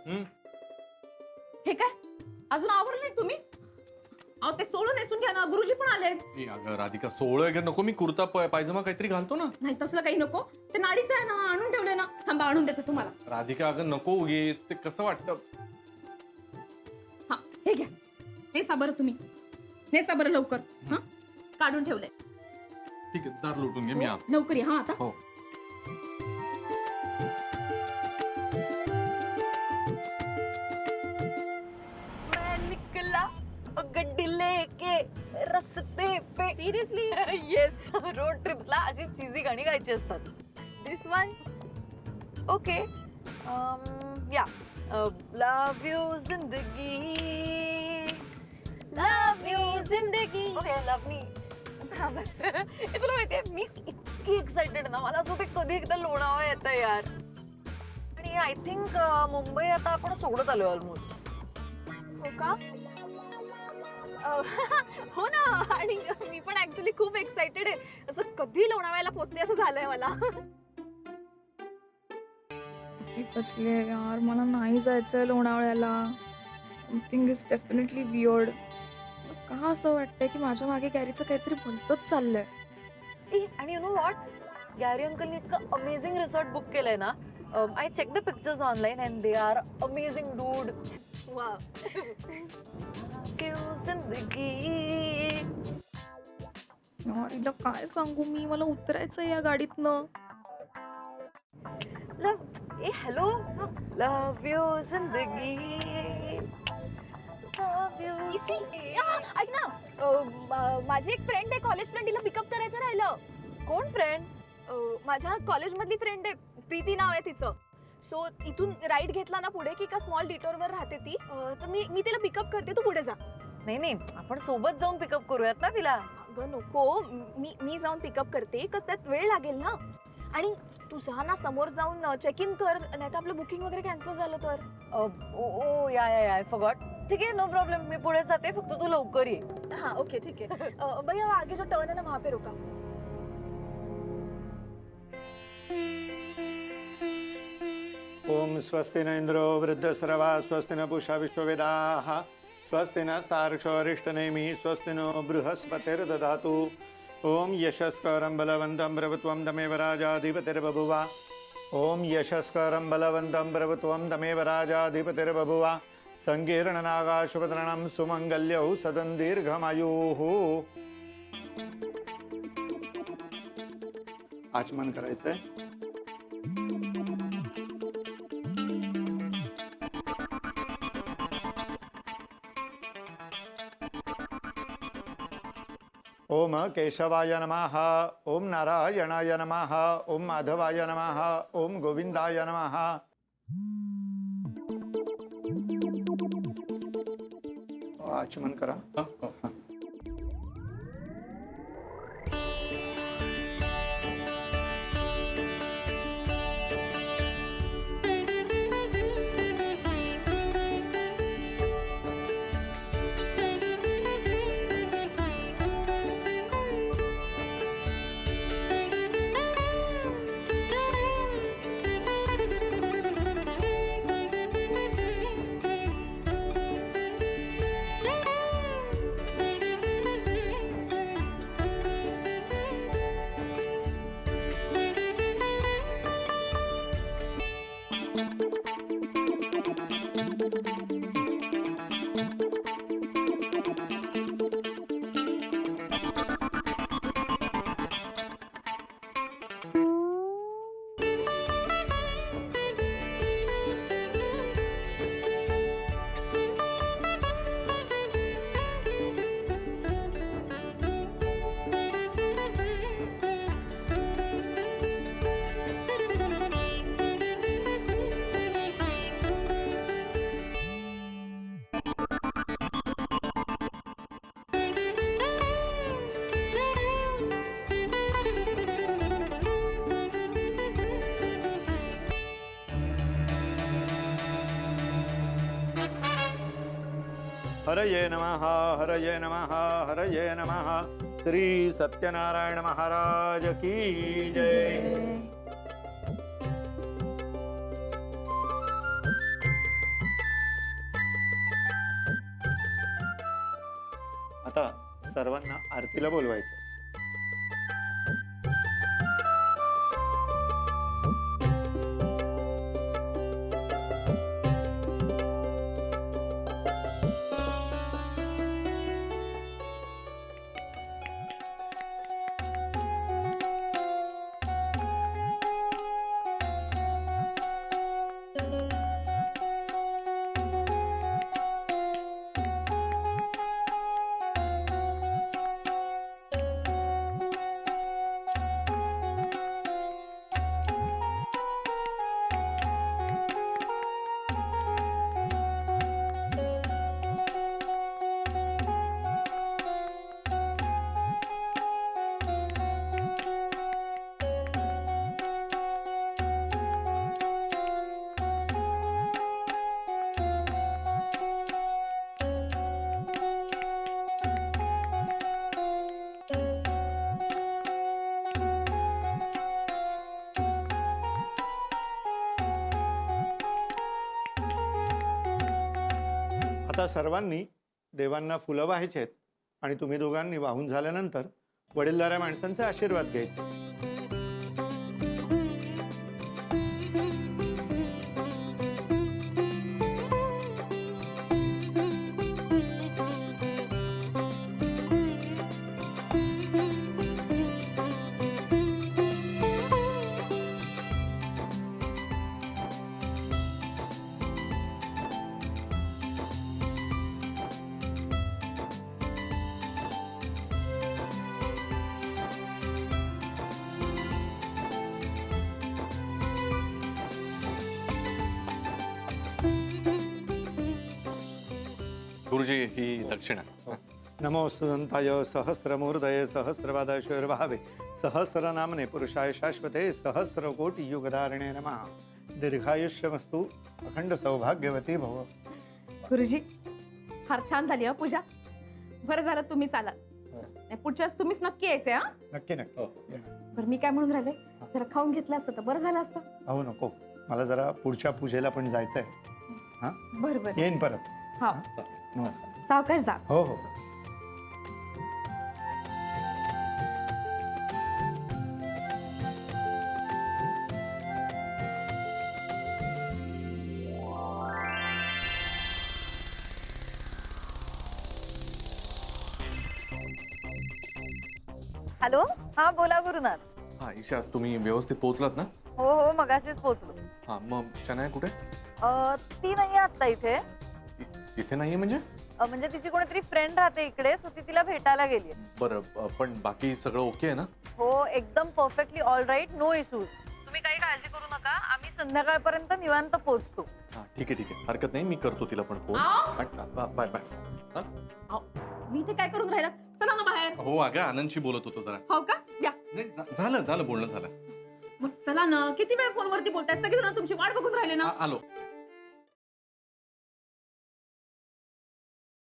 हे काय अजून आवरलं नाही तुम्ही? अहो ते सोळं नेसून घ्या ना, गुरुजी पण आले. अगं राधिका, सोळं वगैरे नको, मी कुर्ता पायजमा काहीतरी घालतो ना. नाही तसलं काही नको, ते नाडीचं आहे ना, आणून ठेवले ना. थांबा आणून देते तुम्हाला. राधिका अगं नको उगीच, ते कसं वाटतं. हा हे घ्या, नेसा बरं तुम्ही, नेसा बरं लवकर. हा काढून ठेवलंय. ठीक आहे, दार लुटून घे, मी आलो. लवकर या. हा आता हो. निकला गड्डी लेके रस्ते पे. सिरियसली येस, रोड ट्रिपला अशी चीजी गाणी गायची असतात. दिस वन ओके. या लव यू जिंदगी, लव यू जिंदगी. Okay love me. हा बस. तुला माहितीये मी इतकी एक्साइटेड ना, मला असं वाटतं कधी एकदा लोणावळा येतं यार. आणि आय थिंक मुंबई आता आपण सोडत आलोय ऑलमोस्ट. हो का? हो ना. आणि मी पण ऍक्च्युली खूप एक्साइटेड आहे. असं कधी लोणावळ्याला पोहोचले असं झालंय मला. बसले यार, मला नाही जायचंय लोणावळ्याला. Something is definitely weird. का असं वाटतंय की माझ्या मागे गॅरीचं काहीतरी भलतंच चाललंय. आणि यु नो व्हॉट, गॅरी अंकलनी इतकं अमेझिंग रिसॉर्ट बुक केलंय ना. I check the pictures online and they are amazing dude. Wow. जिंदगी. यार हिला काय सांगू मी, मला उतरायचंय या गाडीतनं. ए हॅलो, लव यू जिंदगी, लव यू. ऐक ना, माझी एक फ्रेंड आहे, कॉलेज फ्रेंड, तिला पिकअप करायचं राहिलं. कोण फ्रेंड? माझ्या कॉलेज मधली फ्रेंड आहे, प्रीती नाव आहे तिचं. सो इथून राईड घेतला ना पुढे की एका स्मॉल डिटोरवर राहते ती. तर मी तिला पिकअप करते, तू पुढे जा. नाही नाही, आपण सोबत जाऊन पिकअप करूयात ना तिला. अगं नको, मी जाऊन पिकअप करते, कस त्यात वेळ लागेल ना. आणि तू जा ना, समोर जाऊन चेक इन कर, नाही तर आपलं बुकिंग वगैरे कॅन्सल झालं तर. ओ या आय फॉरगॉट. ठीक है, नो प्रॉब्लम, मी पुढे जाते, फक्त तू लवकर ये. हाँ ओके ठीक है. भैया आगे जो टर्न है ना वहाँ पे रुका. ओम स्वस्ति न इंद्रो वृद्धस्रवा स्वस्ति न पूषा विश्ववेदाः स्वस्ति नस्तार्क्ष्योरिष्टनेमि स्वस्ति नो बृहस्पतिर्दधातु. ओम यशस्करं बलवन्तं प्रभुत्वं तमेव राजाधिपतिर्बभुव. ओम यशस्करं बलवन्तं प्रभुत्वं तमेव राजाधिपतिर्बभुव. संकीर्णनागाशुभतरणं सुमंगल्यौ सदं दीर्घमायुः. आचमन करायचंय. ओम केशवाय नमः. ओम नारायणाय नमः. ओम माधवाय नमः. ओम गोविंदाय नमः. आचमन करा. हरये नमः. हरये नमः. हरये नमः. श्री सत्यनारायण महाराज की जय. आता सर्वांना आरतीला बोलवायचं. आता सर्वांनी देवांना फुलं वाहायची आहेत आणि तुम्ही दोघांनी वाहून झाल्यानंतर वडीलधाऱ्या माणसांचे आशीर्वाद घ्यायचे. गुरुजी ही दक्षिणा. नमोस्तुताय सहस्रमूर्धये सहस्रपादाशैर्भावे सहस्रनामने पुरुषाय शाश्वते सहस्रकोटी युगधारिणे नमः. दीर्घायुष्यमस्तु अखंड सौभाग्यवती भव. गुरुजी फार छान झाली हा पूजा. बरं झालं तुम्हीच आलात. नाही, पुढच्याच तुम्हीच नक्की यायचे. हा नक्की नक्की. बरं मी काय म्हणून राहिले, जरा खाऊन घेतलं असतं तर बरं झालं असतं. अहो नको, मला जरा पुढच्या पूजेला पण जायचंय. हा बरं बरं येईन परत. हा नमस्कार. सावकाश जा. हो हो. हॅलो, हा बोला गुरुनाथ. हा ईशा, तुम्ही व्यवस्थित पोहोचलात ना? हो हो मगाशीच पोहोचलो. हा मग शनाया कुठे? ती नाही आता इथे. इथे नाहीये म्हणजे? म्हणजे तिची कोणीतरी फ्रेंड राहते इकडे, सो ती तिला भेटायला गेली. बरं, पण बाकी सगळं ओके आहे ना? हो एकदम perfectly all right, no issues. तुम्ही काही काळजी करू नका, आम्ही संध्याकाळपर्यंत निवांत पोहोचतो. हा ठीक आहे, हरकत नाही. मी करतो तिला पण फोन. आओ. Bye bye. मी इथे काय करून राहिला, चला ना बाहेर. हो अगं, आनंदशी बोलत होतो जरा. हो का, या. नाही झालं बोलणं झालं. मग चला ना, किती वेळ फोनवरती बोलताय, सगळेजण तुमची वाट बघून राहिले ना. आलो.